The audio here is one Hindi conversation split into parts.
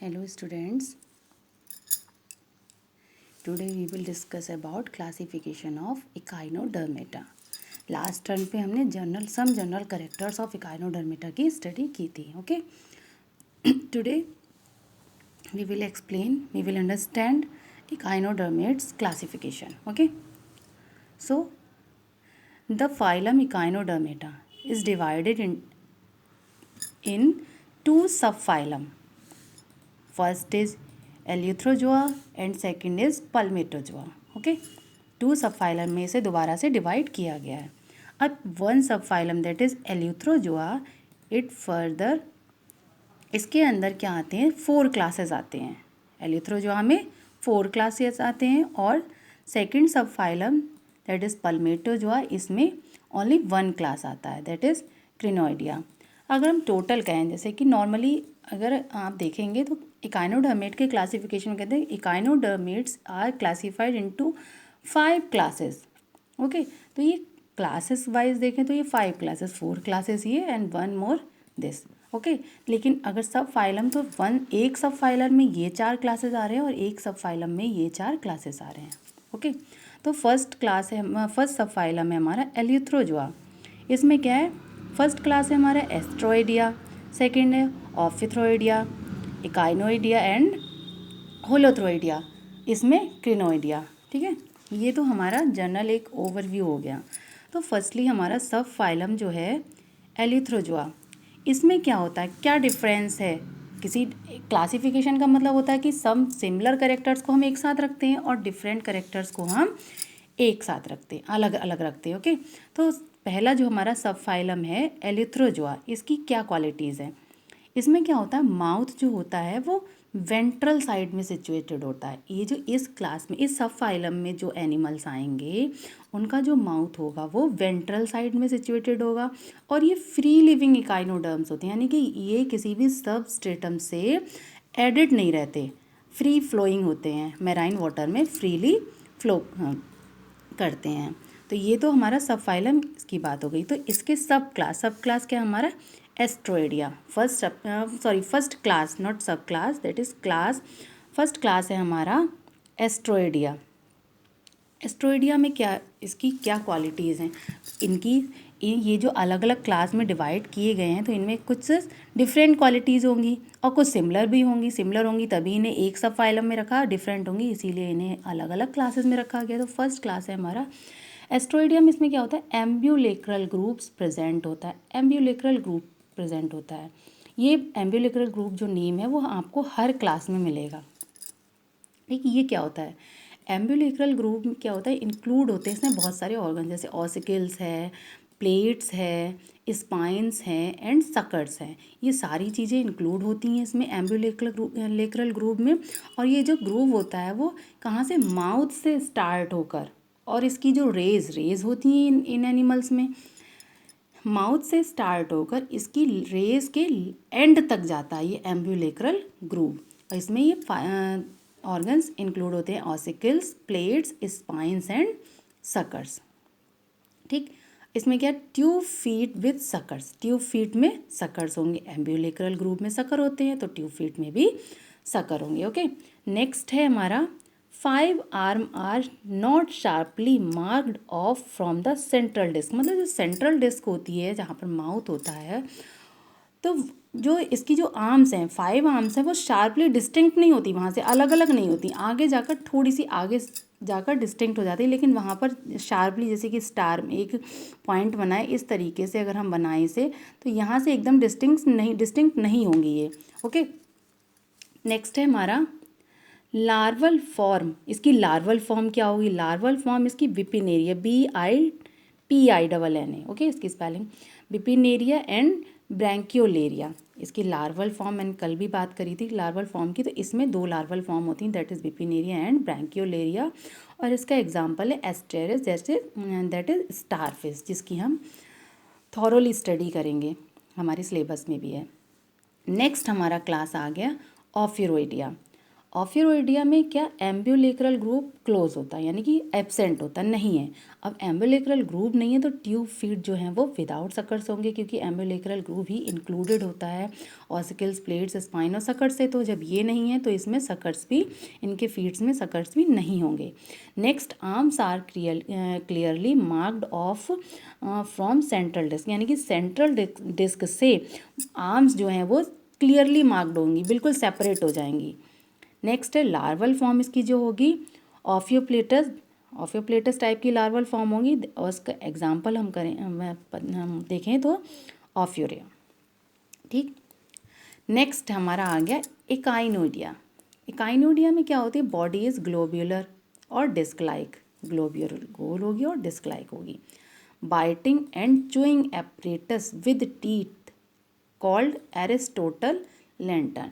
Hello students, today we will discuss about classification of Echinodermata. Last turn पे हमने जनरल कैरेक्टर्स ऑफ Echinodermata की स्टडी की थी. Okay, today we will understand Echinodermates classification. Okay, so the phylum Echinodermata is divided in two subphylum. First is Eleutherozoa and second is Palmatozoa. Okay, two subphylum में से दोबारा से डिवाइड किया गया है. अब one subphylum that is Eleutherozoa, it further इसके अंदर क्या आते हैं, 4 क्लासेस आते हैं. एल्यूथ्रोजोआ में 4 क्लासेस आते हैं और सेकंड सब फाइलम दैट इज पल्मेटोजोआ, इसमें ओनली 1 क्लास आता है दैट इज क्रिनोइडिया. अगर हम टोटल कहें, जैसे कि नॉर्मली अगर आप देखेंगे तो इकाइनोडर्मेट के क्लासिफिकेशन कहते हैं echinoderms are classified into 5 classes. Okay, तो ये क्लासेस वाइज देखें तो ये 5 क्लासेस, 4 क्लासेस ये एंड 1 मोर दिस. ओके, लेकिन अगर सब फाइलम तो एक सब फाइलम में ये 4 क्लासेस आ रहे हैं और एक सब फाइलम में ये 4 क्लासेस आ रहे हैं. ओके, तो फर्स्ट सब फाइलम है हमारा एल्यूथ्रोजोआ. इसमें क्या है, फर्स्ट क्लास है हमारा एस्ट्रोइडिया, सेकेंड है ऑफिथ्रोइडिया, इकाइनोइडिया एंड होलोथ्रोइडिया, इसमें क्रिनोइडिया. ठीक है, ये तो हमारा जनरल एक ओवरव्यू हो गया. तो फर्स्टली हमारा सब फाइलम जो है एल्यूथ्रोजोआ, इसमें क्या होता है, क्या डिफरेंस है. किसी क्लासिफिकेशन का मतलब होता है कि सम सिमिलर कैरेक्टर्स को हम एक साथ रखते हैं और डिफरेंट कैरेक्टर्स को हम एक साथ रखते हैं, अलग अलग रखते हैं. ओके, तो पहला जो हमारा सब फाइलम है एल्यूथ्रोजोआ, इसकी क्या क्वालिटीज़ हैं. इसमें क्या होता है, माउथ जो होता है वो वेंट्रल साइड में सिचुएटेड होता है. ये जो इस क्लास में इस सब फाइलम में जो एनिमल्स आएंगे उनका जो माउथ होगा वो वेंट्रल साइड में सिचुएटेड होगा. और ये फ्री लिविंग इकाइनोडर्म्स होते हैं, यानी कि ये किसी भी सब स्ट्रेटम से एडेड नहीं रहते, फ्री फ्लोइंग होते हैं, मैराइन वाटर में फ्रीली फ्लो करते हैं. तो ये तो हमारा सब फाइलम की बात हो गई. तो इसके सब क्लास क्या हमारा एस्ट्रोइडिया, फर्स्ट क्लास नॉट सब class, that is class, first class है हमारा एस्ट्रोइडिया. एस्ट्रोइडिया में क्या, इसकी क्या क्वालिटीज़ हैं, ये जो अलग अलग क्लास में डिवाइड किए गए हैं तो इनमें कुछ डिफरेंट क्वालिटीज़ होंगी और कुछ सिमिलर भी होंगी. सिमिलर होंगी तभी इन्हें एक सब फाइलम में रखा, डिफरेंट होंगी इसीलिए इन्हें अलग अलग क्लासेस में रखा गया. तो फर्स्ट क्लास है हमारा एस्ट्रोइडियम. इसमें क्या होता है, एम्ब्यूलेक्रल ग्रुप्स प्रेजेंट होता है. एम्ब्यूलेक्रल ग्रुप प्रेजेंट होता है. ये एम्ब्यूलेक्रल ग्रुप जो नेम है वो आपको हर क्लास में मिलेगा. ठीक, ये क्या होता है, एम्ब्यूलेक्रल ग्रुप में क्या होता है, इंक्लूड होते हैं इसमें बहुत सारे ऑर्गन, जैसे ऑसिकल्स है, प्लेट्स है, स्पाइंस हैं एंड सकर्स हैं. ये सारी चीज़ें इंक्लूड होती हैं इसमें एम्ब्यूलेक्रल ग्रुप में. और ये जो ग्रुप होता है वो कहाँ से, माउथ से स्टार्ट होकर, और इसकी जो रेज होती हैं इन एनिमल्स में, माउथ से स्टार्ट होकर इसकी रेस के एंड तक जाता है ये एम्ब्यूलेक्रल ग्रुप. और इसमें ये ऑर्गन्स इंक्लूड होते हैं ossicles, plates, spines and suckers. ठीक, इसमें क्या, tube feet with suckers, tube feet में सकर्स होंगे. एम्ब्यूलेक्रल ग्रुप में सकर होते हैं तो ट्यूब फीट में भी सकर होंगे. ओके, नेक्स्ट है हमारा 5 arm are not sharply marked off from the central disc. मतलब जो सेंट्रल डिस्क होती है जहाँ पर माउथ होता है, तो जो इसकी जो आर्म्स हैं, 5 आर्म्स हैं, वो शार्पली डिस्टिंक्ट नहीं होती, वहाँ से अलग अलग नहीं होती, आगे जाकर थोड़ी सी आगे जाकर डिस्टिंक्ट हो जाती है. लेकिन वहाँ पर शार्पली, जैसे कि स्टार में एक पॉइंट बनाए इस तरीके से अगर हम बनाए इसे, तो यहाँ से एकदम डिस्टिंक्ट नहीं होंगी ये. ओके, नेक्स्ट है हमारा लार्वल फॉर्म. इसकी लार्वल फॉर्म क्या होगी, लार्वल फॉर्म इसकी विपिनेरिया, BIPINNA. ओके, इसकी स्पेलिंग विपिनेरिया एंड ब्रैंकियोलेरिया. इसकी लार्वल फॉर्म मैंने कल भी बात करी थी लार्वल फॉर्म की. तो इसमें 2 लार्वल फॉर्म होती हैं, दैट इज़ विपिनेरिया एंड ब्रैंकियोलेरिया. और इसका एग्जाम्पल है एस्टेरिस, जैसे दैट इज़ स्टारफिश, जिसकी हम थॉरोली स्टडी करेंगे, हमारे सिलेबस में भी है. नेक्स्ट हमारा क्लास आ गया ऑफिरोइडिया. ऑफियोइडिया में क्या एम्ब्यूलेक्रल ग्रुप क्लोज होता है, यानी कि एब्सेंट होता नहीं है। अब एम्ब्यूलेक्रल ग्रुप नहीं है तो ट्यूब फीट जो हैं वो विदाउट सकर्स होंगे, क्योंकि एम्ब्यूलेक्रल ग्रुप ही इंक्लूडेड होता है ऑसिकल्स, प्लेट्स, स्पाइन और सकर्स से। तो जब ये नहीं है तो इसमें सकर्स भी, इनके फीट्स में सकर्स भी नहीं होंगे। Next, arms are clearly marked off from central disc, यानी कि सेंट्रल डिस्क से आर्म्स जो हैं वो क्लियरली मार्क्ड होंगी, बिल्कुल सेपरेट हो जाएंगी। नेक्स्ट है लार्वल फॉर्म इसकी जो होगी ऑफियोप्लेटस टाइप की लार्वल फॉर्म होगी, और उसका एग्जांपल हम देखें तो ऑफ्यूरिया। ठीक, नेक्स्ट हमारा आ गया इकाइनोडिया। इकाइनोडिया में क्या होती है, बॉडी इज ग्लोब्यूलर और डिस्क लाइक, ग्लोब्यूलर गोल होगी और डिस्क लाइक होगी। Biting and chewing apparatus with teeth called Aristotle lantern.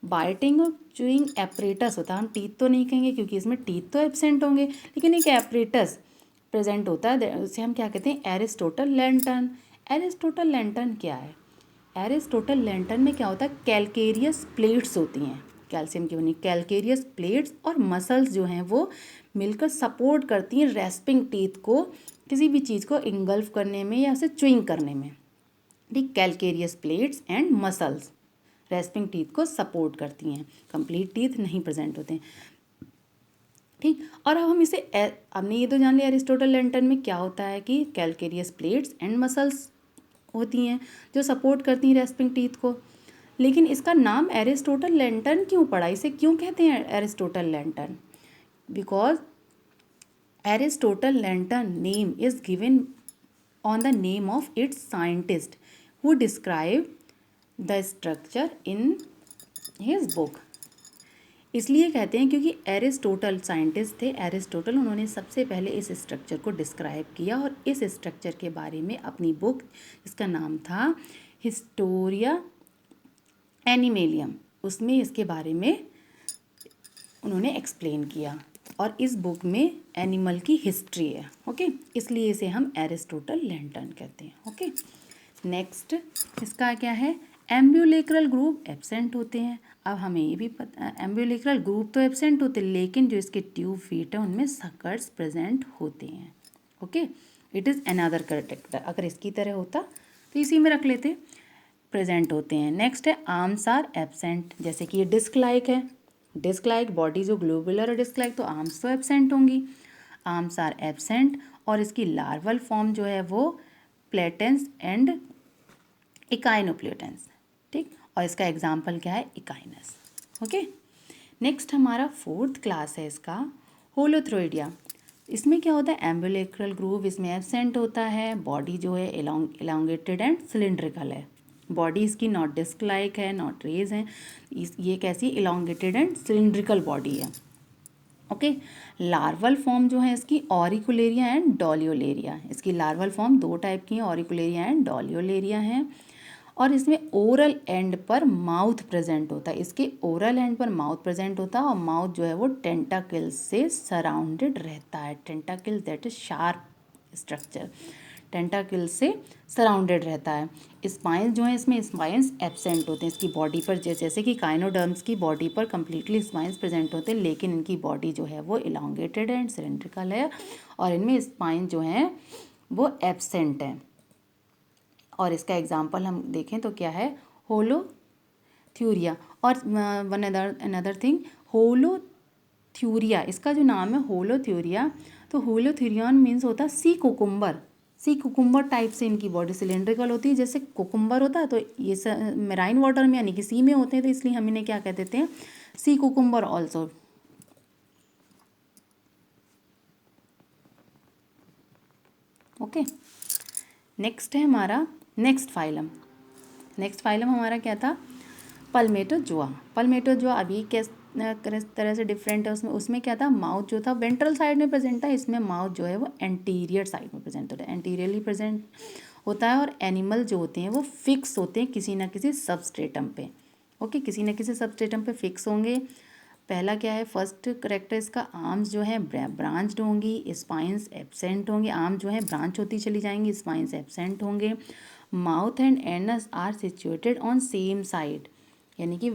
Biting और चूइंग एपरेटस होता है, हम टीथ तो नहीं कहेंगे क्योंकि इसमें टीथ तो एब्सेंट होंगे, लेकिन एक एपरेटस प्रेजेंट होता है, उसे हम क्या कहते हैं, एरिस्टोटल लैंटर्न। एरिस्टोटल लैंटर्न क्या है, एरिस्टोटल लैंटर्न में क्या होता है, कैलकेरियस प्लेट्स होती हैं, कैल्शियम की बनी कैलकेरियस प्लेट्स, और मसल्स जो हैं वो मिलकर सपोर्ट करती हैं रेस्पिंग टीथ को किसी भी चीज़ को इंगल्फ करने में या उसे च्युइंग करने में। ठीक, calcareous plates and muscles respiring teeth को सपोर्ट करती हैं, कंप्लीट टीथ नहीं प्रेजेंट होते हैं। ठीक, और अब हम इसे हमने ये तो जान लिया एरिस्टोटल लैंटर्न में क्या होता है कि कैलकेरियस प्लेट्स एंड मसल्स होती हैं जो सपोर्ट करती हैं रेस्पिंग टीथ को। लेकिन इसका नाम एरिस्टोटल लैंटर्न क्यों पड़ा, इसे क्यों कहते हैं Aristotle lantern? Because Aristotle lantern name is given on the name of its scientist who described the structure in his book। इसलिए कहते हैं क्योंकि एरिस्टोटल साइंटिस्ट थे, एरिस्टोटल, उन्होंने सबसे पहले इस स्ट्रक्चर को डिस्क्राइब किया और इस स्ट्रक्चर के बारे में अपनी बुक, जिसका नाम था हिस्टोरिया एनिमेलियम, उसमें इसके बारे में उन्होंने एक्सप्लेन किया। और इस बुक में एनिमल की हिस्ट्री है। ओके, इसलिए इसे हम एरिस्टोटल लैंटर्न कहते हैं। ओके, नेक्स्ट इसका क्या है, एम्ब्यूलेक्रल ग्रुप एब्सेंट होते हैं। अब हमें ये भी पता, एम्ब्यूलेक्रल ग्रुप तो एब्सेंट होते हैं, लेकिन जो इसके ट्यूब फीट है उनमें सकर्स प्रेजेंट होते हैं। Okay, it is another character, अगर इसकी तरह होता तो इसी में रख लेते, प्रेजेंट होते हैं। नेक्स्ट है आर्म्स आर एब्सेंट, जैसे कि ये डिस्क लाइक है, डिस्क लाइक बॉडी जो ग्लोबुलर और डिस्क लाइक, तो आर्म्स तो एब्सेंट होंगी, आर्म्स आर एब्सेंट। और इसकी लार्वल फॉर्म जो है वो प्लेटेंस एंड इकाइनोप्लेटेंस। ठीक, और इसका एग्जाम्पल क्या है, इकाइनस। ओके, नेक्स्ट हमारा फोर्थ क्लास है इसका होलोथ्रोइडिया। इसमें क्या होता है, एम्ब्यूलेक्रल ग्रूव इसमें एब्सेंट होता है, बॉडी जो है एलोंगेटेड एंड सिलिंड्रिकल है, बॉडी इसकी नॉट डिस्क लाइक है, नॉट रेज है, ये कैसी इलोंगेटेड एंड सिलिंड्रिकल बॉडी है। ओके, लार्वल फॉर्म जो है इसकी ऑरिकुलेरिया एंड डॉलियोलेरिया, इसकी लार्वल फॉर्म दो टाइप की है, ऑरिकुलेरिया एंड डॉलियोलेरिया हैं। और इसमें ओरल एंड पर माउथ प्रेजेंट होता है, इसके ओरल एंड पर माउथ प्रेजेंट होता है, और माउथ जो है वो टेंटाकिल्स से सराउंडेड रहता है, टेंटाकिल्स दैट इज शार्प स्ट्रक्चर, टेंटाकिल से सराउंडेड रहता है। स्पाइंस जो है इसमें स्पाइंस एब्सेंट होते हैं इसकी बॉडी पर, जैसे कि काइनोडर्म्स की बॉडी पर कंप्लीटली स्पाइंस प्रेजेंट होते हैं, लेकिन इनकी बॉडी जो है वो इलांगेटेड एंड सिलेंड्रिकल है, और इनमें स्पाइन जो हैं वो एब्सेंट है। और इसका एग्जांपल हम देखें तो क्या है, होलोथ्यूरिया। और अनदर थिंग, होलोथ्यूरिया, इसका जो नाम है होलोथ्यूरिया, तो होलोथ्यूरियन मीन्स होता है sea cucumber, sea cucumber type से इनकी बॉडी सिलेंड्रिकल होती है, जैसे कुकुम्बर होता है, तो ये मेराइन वाटर में यानी कि सी में होते हैं, तो इसलिए हम इन्हें क्या कह देते हैं, sea cucumber also. Okay, next है हमारा नेक्स्ट फाइलम हमारा क्या था, पल्मेटोजोआ। पल्मेटोजोआ अभी किस तरह से डिफरेंट है, उसमें क्या था, माउथ जो था वेंट्रल साइड में प्रेजेंट था, इसमें माउथ जो है वो एंटीरियर साइड में प्रेजेंट होता है, एंटीरियरली प्रेजेंट होता है। और एनिमल जो होते हैं वो फिक्स होते हैं किसी ना किसी सबस्ट्रेटम पे। ओके, किसी ना किसी सबस्ट्रेटम पे फिक्स होंगे। पहला क्या है, फर्स्ट करेक्टर इसका, आर्म्स जो है ब्रांच्ड होंगी, स्पाइंस एब्सेंट होंगे, आर्म जो है ब्रांच होती चली जाएंगी, स्पाइंस एब्सेंट होंगे। Mouth and anus are situated on same side, यानी कि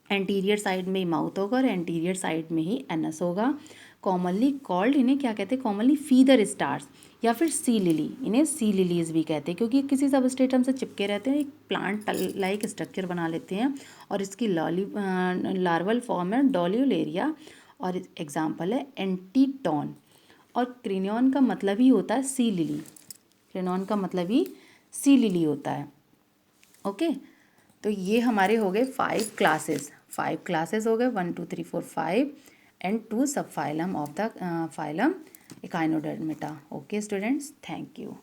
एंटीरियर साइड में ही माउथ होगा और एंटीरियर साइड में ही एनस होगा। कॉमनली कॉल्ड, इन्हें क्या कहते हैं, कॉमनली फीदर स्टार्स या फिर सी लिली, इन्हें सी लिलीज भी कहते हैं क्योंकि किसी सबस्ट्रेटम से चिपके रहते हैं, एक प्लांट लाइक स्ट्रक्चर बना लेते हैं और इसकी लार्वल फॉर्म है डॉल्यूलेरिया और एग्जाम्पल है एंटीटॉन। और क्रिनियन का मतलब ही होता है सी लिली, क्रिनियन का मतलब ही सी लिली होता है। ओके, तो ये हमारे हो गए 5 क्लासेस, 5 क्लासेस हो गए, 1 2 3 4 5 and 2 subphylum of the phylum Echinodermata. Okay students, thank you.